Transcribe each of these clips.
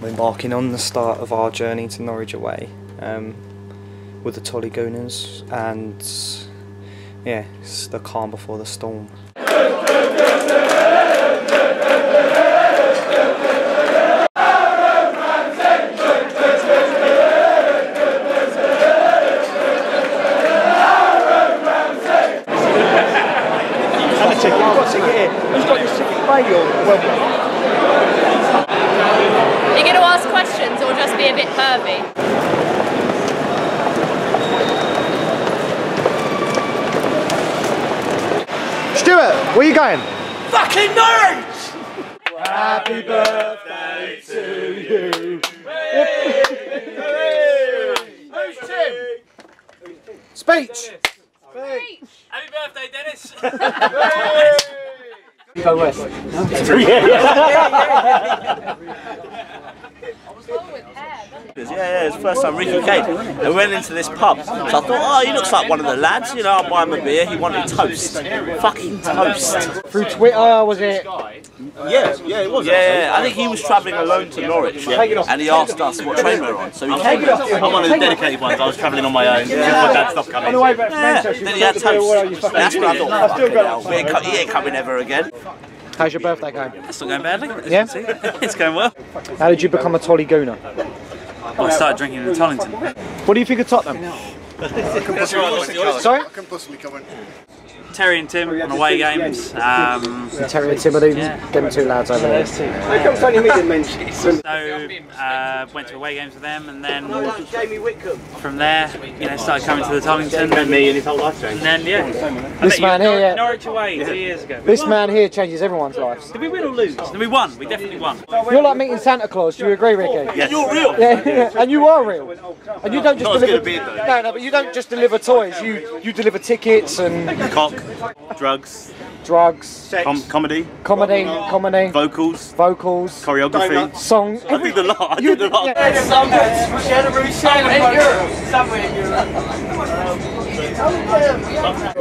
We're embarking on the start of our journey to Norwich away with the Tolly Gooners, and yeah, it's the calm before the storm. Who's got your ticket? Are you going to ask questions or just be a bit pervy? Stuart, where are you going? Fucking Norwich! Happy birthday to you. Who's Tim? Speech. Happy birthday, Dennis! Go west. Yeah, it's the first time Ricky came. And we went into this pub. So I thought, oh, he looks like one of the lads. You know, I'll buy him a beer. He wanted toast. Fucking toast. Through Twitter, was it? Yeah, it was. Yeah, I think he was travelling alone to Norwich. Yeah. And he asked us what train we were on. So he came. I'm one of the dedicated ones. I was travelling on my own. Yeah. My dad stopped coming. Yeah. Then he had toast. That's when I thought, fucking hell, he ain't coming ever again. How's your birthday going? It's not going badly. Yeah? It's going well. How did you become a Tolly Gooner? Well, I started drinking in Tollington. What do you think of Tottenham? Sorry? I can possibly come in. Terry and Tim on away games. Terry and Tim are them two lads over there. So, went to away games with them, and then from there, you know, started coming to the Tollington. And me and his whole life changed. And then, yeah. This man here, yeah. Norwich away 2 years ago. This man here changes everyone's lives. Did we win or lose? We won. We definitely won. You're like meeting Santa Claus. Do you agree, Ricky? Yes. You're real. Yeah, and you are real. And you don't just Not deliver. as good a beard, though. No, but you don't just deliver toys. You deliver tickets and Cock, drugs, comedy, vocals, choreography, song. I do the lot. I do the lot.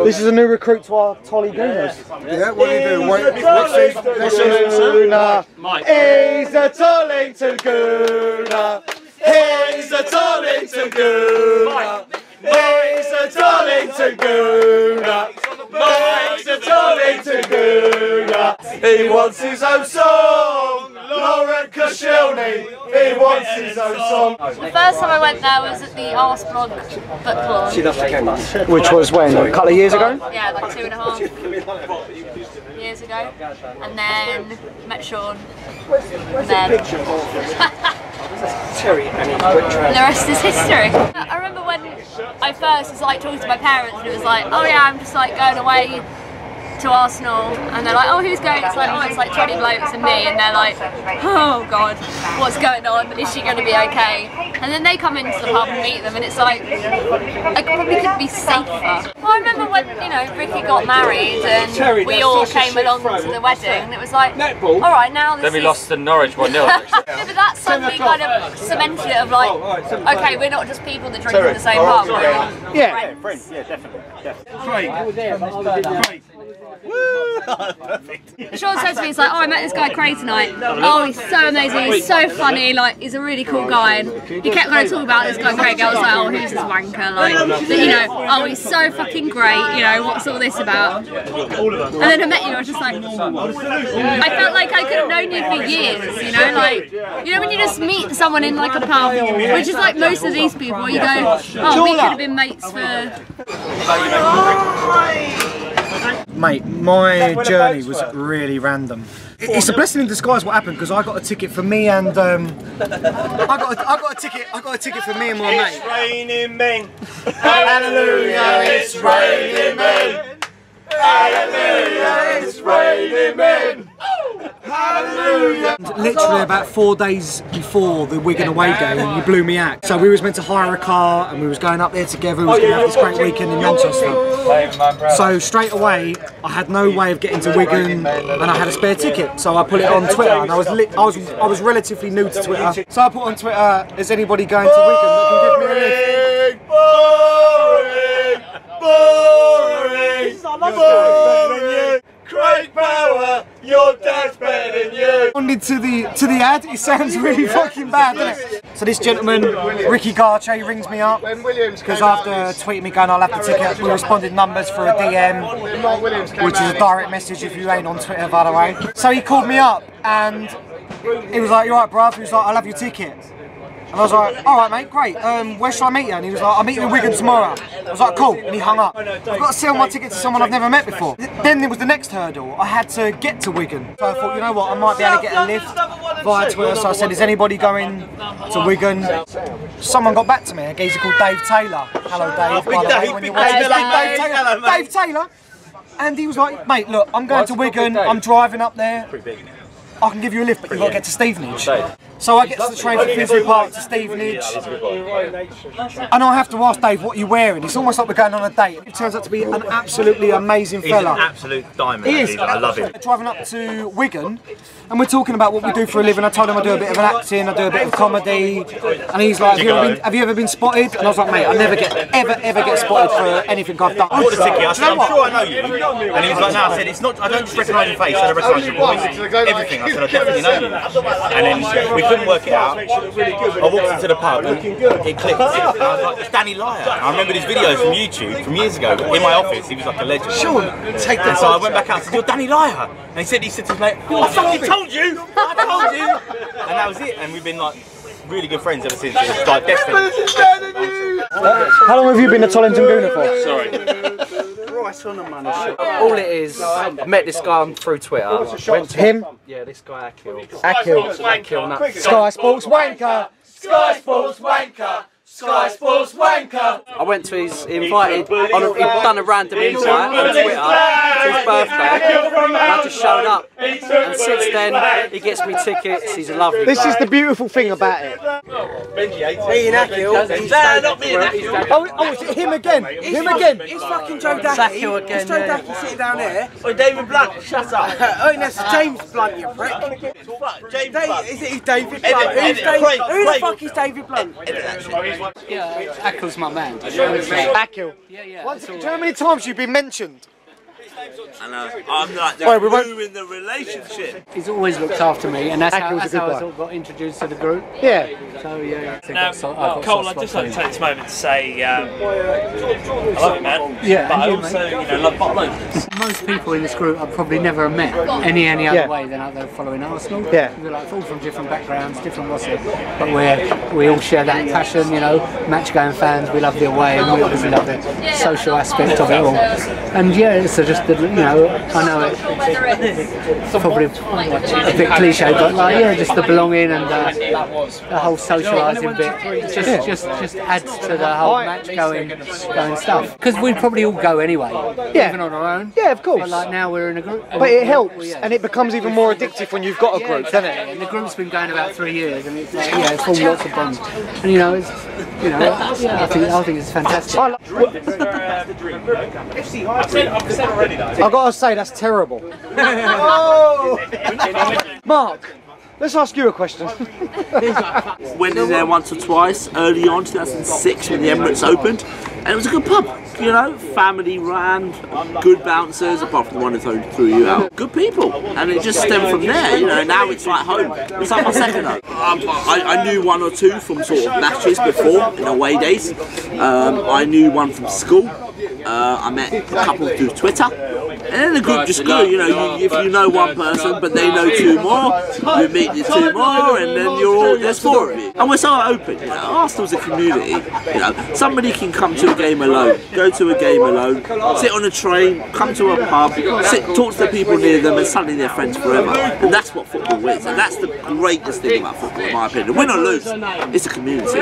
This is a new recruit to our Tolly Gooners. Yeah, what do you do? Wait, next season. Mike. He's a Tollington Gooner. He's a Tollington Gooner. He's a Tollington Gooner. He's a Tollington Gooner. He wants his own song. rollercoaster. He wants his own song. The first time I went there was at the Arse Blog book club. Which was when? A couple of years ago? Yeah, like 2.5 years ago. And then met Sean. And then the rest is history. I remember when I first was like talking to my parents and it was like, oh yeah, I'm just like going away to Arsenal, and they're like, oh, who's going? It's like, oh, it's like 20 blokes and me, and they're like, oh god, what's going on? Is she going to be okay? And then they come into the pub and meet them, and it's like, I probably could be safer. Well, I remember when, you know, Ricky got married and we all came along to the wedding, and it was like, all right, now this Then we lost to Norwich 1-0. Yeah, but that suddenly kind of cemented it of like, okay, we're not just people that drink in the same pub, we're all friends. Yeah, definitely. Craig. Sean said to me, he's like, oh, I met this guy Craig tonight. Oh, he's so amazing, he's so funny, like, he's a really cool guy. And he kept kind of talking about this guy Craig. I was like, oh, who's this wanker? Like, but, you know, oh, he's so fucking great, you know, what's all this about? And then I met you, I was just like, I felt like I could have known you for years, you know, like, you know, when you just meet someone in like a pub, which is like most of these people, you go, oh, we could have been mates for... Mate, my journey was really random. It's a blessing in disguise what happened, because I got a ticket for me and I got a ticket for me and my mate. It's raining men. Hallelujah, it's raining men. Hallelujah, it's raining men. Hallelujah. Literally about 4 days before the Wigan away game, you blew me out. So we was meant to hire a car and we was going up there together. We was going to have this great weekend in Manchester. So straight away, I had no way of getting to Wigan, and I had a spare ticket. So I put it on Twitter, and I was relatively new to Twitter. So I put on Twitter, is anybody going to Wigan that can give me a lift? Boring, boring, boring, boring. great power, your dad's better than you. Responded to the ad. It sounds really fucking bad, doesn't it? So this gentleman, Ricky Garche, rings me up because after tweeting me going, I'll have the ticket, we responded numbers for a DM, which is a direct message if you ain't on Twitter, by the way. So he called me up and he was like, "You alright, bruv?" He was like, "I'll have your ticket." And I was like, "Alright mate, great, where shall I meet you?" And he was like, "I'll meet you in Wigan tomorrow." I was like, "Cool," and he hung up. I've got to sell my ticket to someone I've never met before. Then there was the next hurdle, I had to get to Wigan. So I thought, you know what, I might be able to get a lift via Twitter, so I said, "Is anybody going to Wigan?" Someone got back to me, a geezer called Dave Taylor. Hello Dave, by the way, when you're watching this, Dave Taylor. And he was like, "Mate, look, I'm going to Wigan, I'm driving up there. I can give you a lift, but you've got to get to Stevenage." So I get to the train from Finsbury Park to Stevenage, and I have to ask Dave, "What are you wearing?" It's almost like we're going on a date. It turns out to be an absolutely amazing fella. He's an absolute diamond. He is. I love him. Driving up to Wigan, and we're talking about what we do for a living. I told him I do a bit of an acting, I do a bit of comedy, and he's like, have you ever been spotted?" And I was like, "Mate, I never ever get spotted for anything I've done." I bought the ticket. I said, "I'm sure I know you." And he was like, "No," I said, "It's not. I don't just recognise your face. I don't recognise your voice. Everything." I said, "I definitely know you." And then we couldn't work it out. I walked into the pub and it clicked. And I was like, "It's Danny Lyer." I remember his videos from YouTube from years ago in my office. He was like a legend. Sure, take that. And so I went back out and said, "You're Danny Lyer." And he said to his mate, "I fucking told you! I told you!" And that was it. And we've been like really good friends ever since. It was like destiny. How long have you been a Tollington Gooner for? Sorry. All it is, I met this guy through Twitter. Went to him? Yeah, this guy Akil. Sky Sports Wanker! Sky Sports Wanker! Sky Sports Wanker! I went to his, he'd done a random invite on Twitter to his birthday, and I just showed up. And since then, he gets me tickets, he's a lovely This guy. is the beautiful thing about it. Me and Akil, not me and Akil. Oh, is it him again? Him again? It's fucking Joe Dackey. Akil again, It's Joe Dackey sitting down there. Oh, David Blunt, shut up. Oh, and that's James Blunt, you prick. James Blunt. Is it David Blunt? Who the fuck is David Blunt? Yeah, Akil's my man. Akil. Yeah. Do you know how many times you've been mentioned? And I'm like the glue in the relationship. He's always looked after me, and that's Akil's a good how I guy. sort of got introduced to the group. Yeah. So yeah. Cole, I'd just like to take this moment to say I love you, man. Yeah, but I and you, also, love bottle openers. Most people in this group I've probably never met any other way than they're following Arsenal. Yeah. We're like all from different backgrounds, different what's-it, but we all share that passion, match-going fans. We love the away, and we obviously love the social aspect of it all. And yeah, it's just I know it's probably a bit cliche, but just the belonging and the whole socialising bit. Just adds to the whole match-going stuff. Because we'd probably all go anyway, even on our own. Yeah, of course. But like now we're in a group. But it helps, and it becomes even more addictive when you've got a group, doesn't it? And the group's been going about 3 years, and it's like, it's full lots of bonds. And I think it's fantastic. I've got to say, that's terrible. Mark, let's ask you a question. Went in there once or twice early on, 2006 when the Emirates opened, and it was a good pub. Family ran, good bouncers, apart from the one who threw you out. Good people, and it just stemmed from there. Now it's like home. It's like my second home. I knew one or two from sort of matches before in away days. I knew one from school. I met a couple through Twitter, and then the group just grew. If you know one person, but they know two more, you meet the two more, and then there's four of you. And we're so open. Arsenal's a community. Somebody can come to a game alone, go to a game alone, sit on a train, come to a pub, talk to the people near them, and suddenly they're friends forever. And that's what football is, and that's the greatest thing about football, in my opinion. Win or lose, it's a community.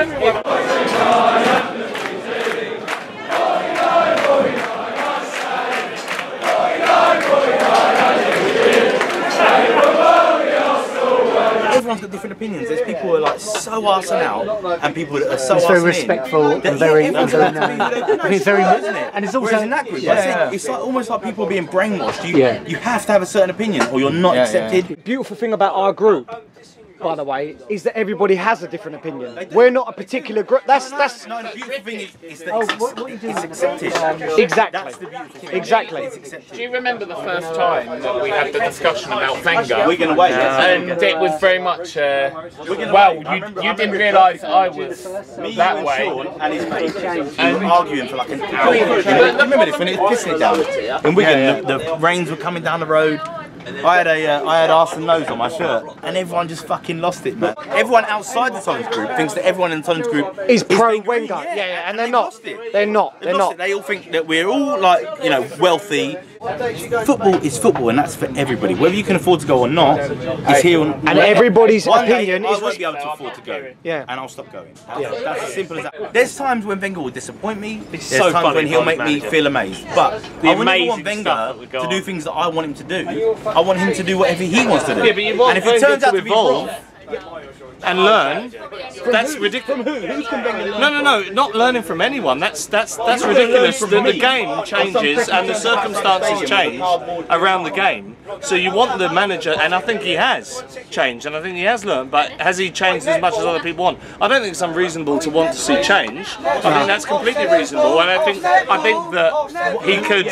Everyone's got different opinions. There's people who are like so arsing out, and people that are so It's very arsing respectful in. and very, Everyone's got to be who they do. it's very, isn't it? and it's also Whereas in that group, it's like almost like people being brainwashed. You have to have a certain opinion, or you're not accepted. The beautiful thing about our group by the way, is that everybody has a different opinion. We're not a particular group. That's no. The beautiful thing is that it's accepted. Exactly. That's the beautiful thing. Exactly. It's accepted. Do you remember the first time that we had the discussion about Wenger? Wigan away, and it was very much, well, you didn't realise I was that way. And his mate and arguing for like an hour. Remember this when it was pissing it down in Wigan? The rains were coming down the road. I had arse and nose on my shirt, and everyone just fucking lost it, man. Everyone outside the Tollington group thinks that everyone in the Tollington group is pro Wenger. Yeah, and they're not. They're not. They all think that we're all like, you know, wealthy. Football is football, and that's for everybody. Whether you can afford to go or not, is here. And everybody's opinion is. I won't be able to afford to go. Yeah. And I'll stop going. That's as simple as that. There's times when Wenger will disappoint me. There's so times when he'll make me feel amazed. But I never want Wenger to do things that I want him to do. I want him to do whatever he wants to do. Yeah, but you want and if it turns out to be evolve wrong, and learn, that's ridiculous. No, not learning from anyone. That's ridiculous. The game changes and the circumstances change around the game. So you want the manager, and I think he has changed, and I think he has learned. But has he changed as much as other people want? I don't think it's unreasonable to want to see change. I think that's completely reasonable, and I think that he could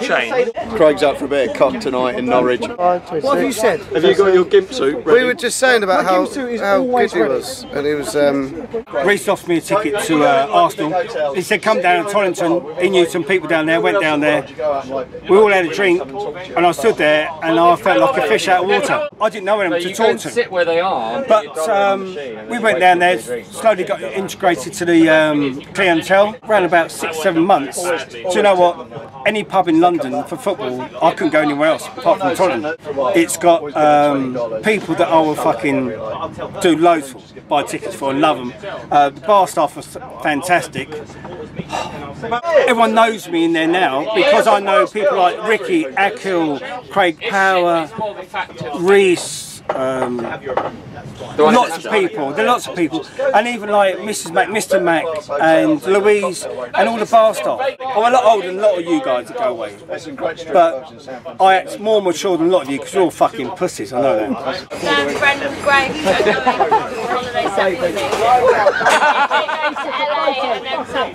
change. Craig's up for a bit of cock tonight in Norwich. What have you said? Have you got your gimp suit ready? We were just saying about how good he was, and he was. Reece offered me a ticket to Arsenal. He said, "Come down to Tollington." He knew some people down there. Went down there. We all had a drink, and I stood there, and I felt like a fish out of water. I didn't know anyone to talk to. Sit where they are. But we went down there, slowly got integrated to the clientele. Around about 6-7 months. Do you know what? Any pub in London for football, I couldn't go anywhere else apart from Tollington. It's got people that I will fucking do loads for, buy tickets for, and love them. The bar staff was fantastic. Everyone knows me in there now because I know people like Ricky, Akil, Craig Power, Reece, lots of people. There are lots of people, and even like Mrs. Mac, Mr. Mac, and Louise, and all the bar staff. I'm a lot older than a lot of you guys that go away, but I act more mature than a lot of you because you're all fucking pussies. I know that. Sam, Brendan, Greg are going on holiday separately. They go to LA and then some.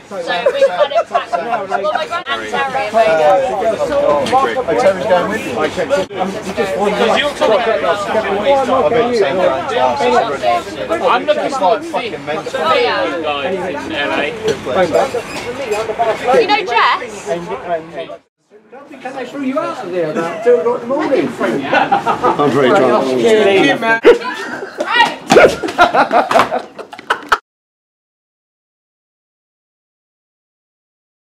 So we kind of packed. Well, my grand and Terry are going. Terry's going with you. I checked. I'm looking forward to seeing the guys in LA. You know Jess? Because they threw you out of there about 2 o'clock in the morning. I'm very drunk. Right.